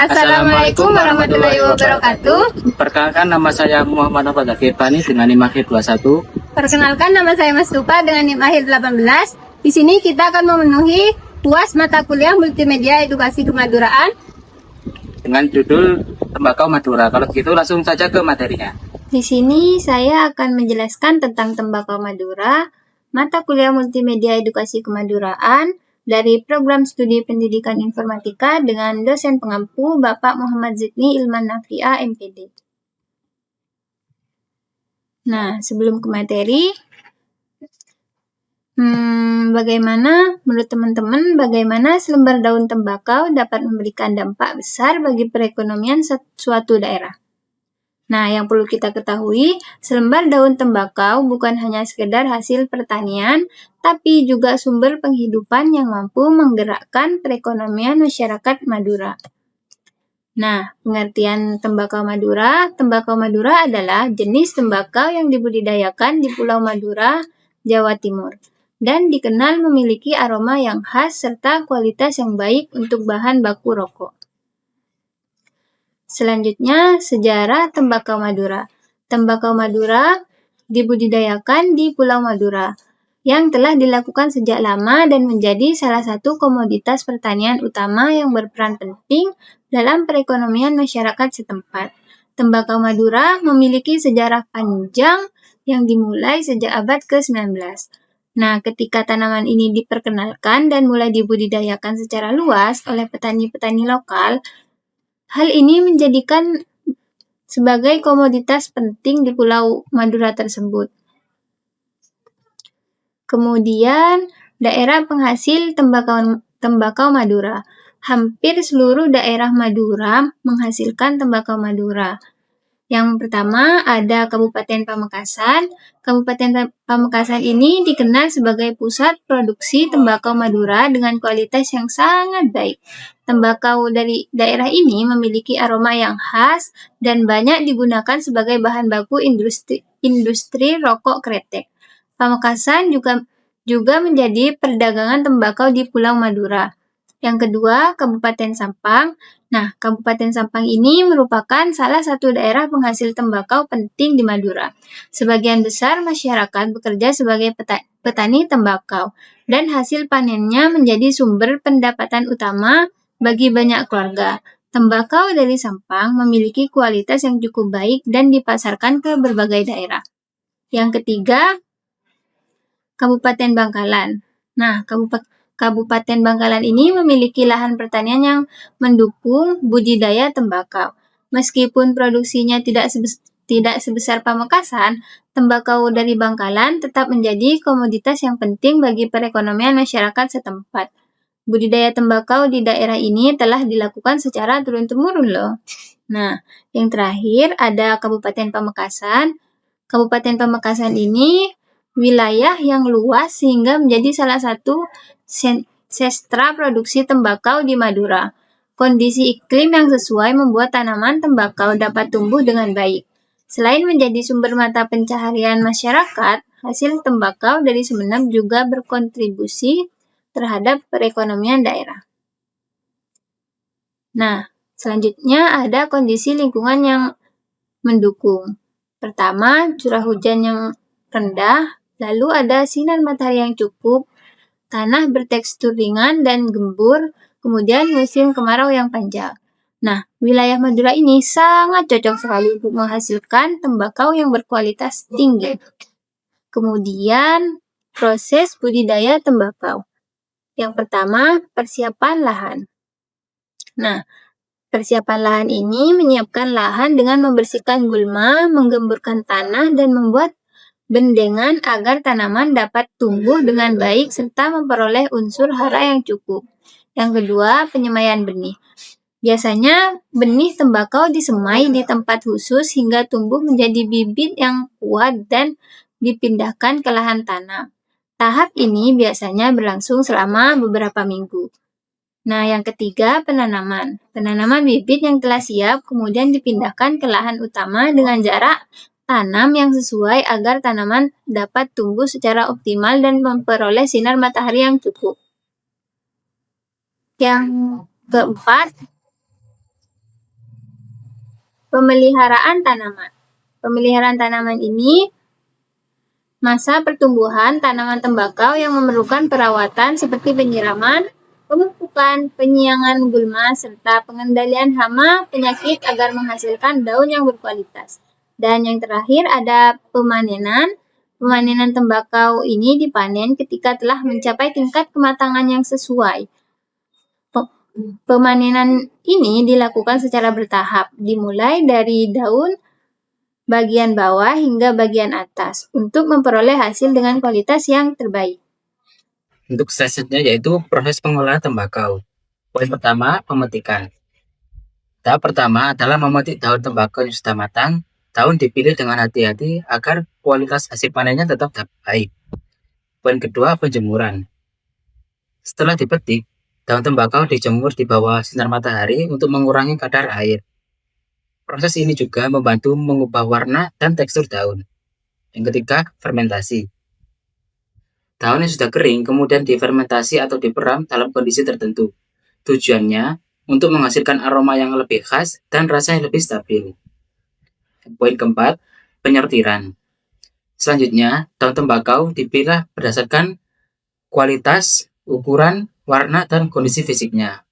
Assalamualaikum warahmatullahi wabarakatuh. Perkenalkan, nama saya Muhammad Nova Zafir Pani dengan NIM akhir 21. Perkenalkan, nama saya Mas Tupa dengan NIM akhir 18. Di sini kita akan memenuhi UAS mata kuliah Multimedia Edukasi Kemaduraan dengan judul Tembakau Madura. Kalau begitu langsung saja ke materinya. Di sini saya akan menjelaskan tentang tembakau Madura, mata kuliah Multimedia Edukasi Kemaduraan dari program studi pendidikan informatika dengan dosen pengampu Bapak Muhammad Zidni Ilman Nafia MPD. Nah, sebelum ke materi, menurut teman-teman, bagaimana selembar daun tembakau dapat memberikan dampak besar bagi perekonomian suatu daerah? Nah, yang perlu kita ketahui, selembar daun tembakau bukan hanya sekedar hasil pertanian, tapi juga sumber penghidupan yang mampu menggerakkan perekonomian masyarakat Madura. Nah, pengertian tembakau Madura. Tembakau Madura adalah jenis tembakau yang dibudidayakan di Pulau Madura, Jawa Timur, dan dikenal memiliki aroma yang khas serta kualitas yang baik untuk bahan baku rokok. Selanjutnya, sejarah tembakau Madura. Tembakau Madura dibudidayakan di Pulau Madura, yang telah dilakukan sejak lama dan menjadi salah satu komoditas pertanian utama yang berperan penting dalam perekonomian masyarakat setempat. Tembakau Madura memiliki sejarah panjang yang dimulai sejak abad ke-19. Nah, ketika tanaman ini diperkenalkan dan mulai dibudidayakan secara luas oleh petani-petani lokal, hal ini menjadikan sebagai komoditas penting di Pulau Madura tersebut. Kemudian, daerah penghasil tembakau Madura. Hampir seluruh daerah Madura menghasilkan tembakau Madura. Yang pertama ada Kabupaten Pamekasan. Kabupaten Pamekasan ini dikenal sebagai pusat produksi tembakau Madura dengan kualitas yang sangat baik. Tembakau dari daerah ini memiliki aroma yang khas dan banyak digunakan sebagai bahan baku industri rokok kretek. Pamekasan juga menjadi perdagangan tembakau di Pulau Madura. Yang kedua, Kabupaten Sampang. Nah, Kabupaten Sampang ini merupakan salah satu daerah penghasil tembakau penting di Madura. Sebagian besar masyarakat bekerja sebagai petani tembakau, dan hasil panennya menjadi sumber pendapatan utama bagi banyak keluarga. Tembakau dari Sampang memiliki kualitas yang cukup baik dan dipasarkan ke berbagai daerah. Yang ketiga, Kabupaten Bangkalan. Nah, Kabupaten Bangkalan ini memiliki lahan pertanian yang mendukung budidaya tembakau. Meskipun produksinya tidak sebesar Pamekasan, tembakau dari Bangkalan tetap menjadi komoditas yang penting bagi perekonomian masyarakat setempat. Budidaya tembakau di daerah ini telah dilakukan secara turun-temurun loh. Nah, yang terakhir ada Kabupaten Pamekasan. Kabupaten Pamekasan ini wilayah yang luas sehingga menjadi salah satu sentra produksi tembakau di Madura. Kondisi iklim yang sesuai membuat tanaman tembakau dapat tumbuh dengan baik. Selain menjadi sumber mata pencaharian masyarakat, hasil tembakau dari Sumeneb juga berkontribusi terhadap perekonomian daerah. Nah, selanjutnya ada kondisi lingkungan yang mendukung. Pertama, curah hujan yang rendah, lalu ada sinar matahari yang cukup, tanah bertekstur ringan dan gembur, kemudian musim kemarau yang panjang. Nah, wilayah Madura ini sangat cocok sekali untuk menghasilkan tembakau yang berkualitas tinggi. Kemudian, proses budidaya tembakau. Yang pertama, persiapan lahan. Nah, persiapan lahan ini menyiapkan lahan dengan membersihkan gulma, menggemburkan tanah, dan membuat bendengan agar tanaman dapat tumbuh dengan baik serta memperoleh unsur hara yang cukup. Yang kedua, penyemaian benih. Biasanya benih tembakau disemai di tempat khusus hingga tumbuh menjadi bibit yang kuat dan dipindahkan ke lahan tanam. Tahap ini biasanya berlangsung selama beberapa minggu. Nah, yang ketiga, penanaman. Penanaman bibit yang telah siap kemudian dipindahkan ke lahan utama dengan jarak tanam yang sesuai agar tanaman dapat tumbuh secara optimal dan memperoleh sinar matahari yang cukup. Yang keempat, Pemeliharaan tanaman. Pemeliharaan tanaman ini masa pertumbuhan tanaman tembakau yang memerlukan perawatan seperti penyiraman, pemupukan, penyiangan gulma, serta pengendalian hama penyakit agar menghasilkan daun yang berkualitas. Dan yang terakhir ada pemanenan. Pemanenan tembakau ini dipanen ketika telah mencapai tingkat kematangan yang sesuai. Pemanenan ini dilakukan secara bertahap, dimulai dari daun bagian bawah hingga bagian atas untuk memperoleh hasil dengan kualitas yang terbaik. Untuk selanjutnya yaitu proses pengolahan tembakau. Poin pertama, pemetikan. Tahap pertama adalah memetik daun tembakau yang sudah matang. Daun dipilih dengan hati-hati agar kualitas hasil panennya tetap baik. Poin kedua, penjemuran. Setelah dipetik, daun tembakau dijemur di bawah sinar matahari untuk mengurangi kadar air. Proses ini juga membantu mengubah warna dan tekstur daun. Yang ketiga, fermentasi. Daun yang sudah kering kemudian difermentasi atau diperam dalam kondisi tertentu. Tujuannya untuk menghasilkan aroma yang lebih khas dan rasa yang lebih stabil. Poin keempat, penyortiran. Selanjutnya, daun tembakau dipilah berdasarkan kualitas, ukuran, warna, dan kondisi fisiknya.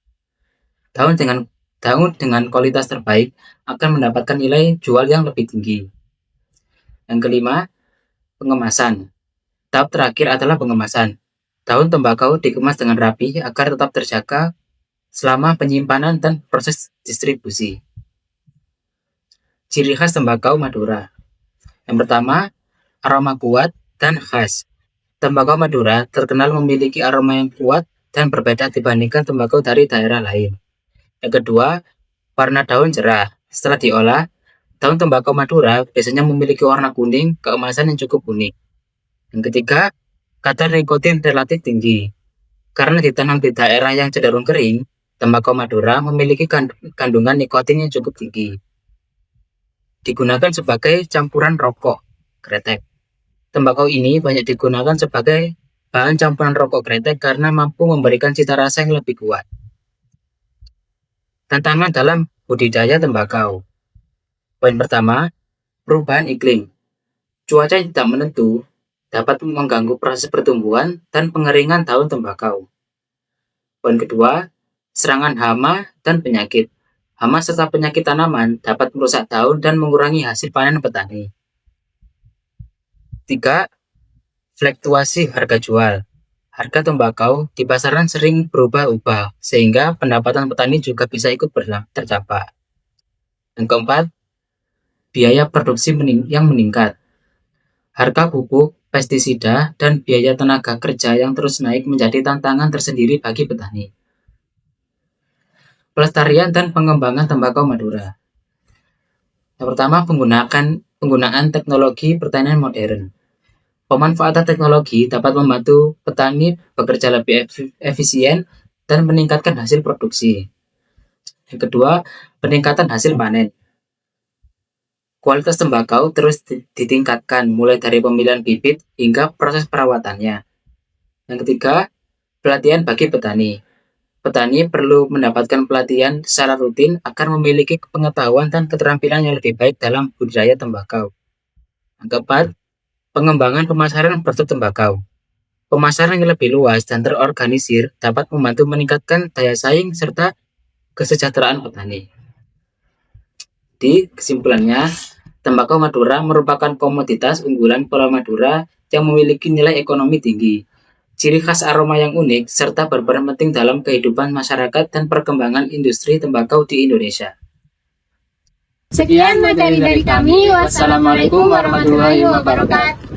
Daun dengan kualitas terbaik akan mendapatkan nilai jual yang lebih tinggi. Yang kelima, pengemasan. Tahap terakhir adalah pengemasan. Daun tembakau dikemas dengan rapi agar tetap terjaga selama penyimpanan dan proses distribusi. Ciri khas tembakau Madura. Yang pertama, aroma kuat dan khas. Tembakau Madura terkenal memiliki aroma yang kuat dan berbeda dibandingkan tembakau dari daerah lain. Yang kedua, warna daun cerah. Setelah diolah, daun tembakau Madura biasanya memiliki warna kuning keemasan yang cukup unik. Yang ketiga, kadar nikotin relatif tinggi. Karena ditanam di daerah yang cenderung kering, tembakau Madura memiliki kandungan nikotin yang cukup tinggi. Digunakan sebagai campuran rokok kretek. Tembakau ini banyak digunakan sebagai bahan campuran rokok kretek karena mampu memberikan cita rasa yang lebih kuat. Tantangan dalam budidaya tembakau. Poin pertama, perubahan iklim. Cuaca yang tidak menentu dapat mengganggu proses pertumbuhan dan pengeringan daun tembakau. Poin kedua, serangan hama dan penyakit. Hama serta penyakit tanaman dapat merusak daun dan mengurangi hasil panen petani. 3. Fluktuasi harga jual. Harga tembakau di pasaran sering berubah-ubah, sehingga pendapatan petani juga bisa ikut terdampak. Yang keempat, biaya produksi yang meningkat. Harga pupuk, pestisida, dan biaya tenaga kerja yang terus naik menjadi tantangan tersendiri bagi petani. Pelestarian dan pengembangan tembakau Madura. Yang pertama, penggunaan teknologi pertanian modern. Pemanfaatan teknologi dapat membantu petani bekerja lebih efisien dan meningkatkan hasil produksi. Yang kedua, peningkatan hasil panen. Kualitas tembakau terus ditingkatkan mulai dari pemilihan bibit hingga proses perawatannya. Yang ketiga, pelatihan bagi petani. Petani perlu mendapatkan pelatihan secara rutin agar memiliki pengetahuan dan keterampilan yang lebih baik dalam budidaya tembakau. Yang keempat, pengembangan pemasaran produk tembakau. Pemasaran yang lebih luas dan terorganisir dapat membantu meningkatkan daya saing serta kesejahteraan petani. Di kesimpulannya, tembakau Madura merupakan komoditas unggulan Pulau Madura yang memiliki nilai ekonomi tinggi, ciri khas aroma yang unik, serta berperan penting dalam kehidupan masyarakat dan perkembangan industri tembakau di Indonesia. Sekian materi dari kami. Wassalamualaikum warahmatullahi wabarakatuh.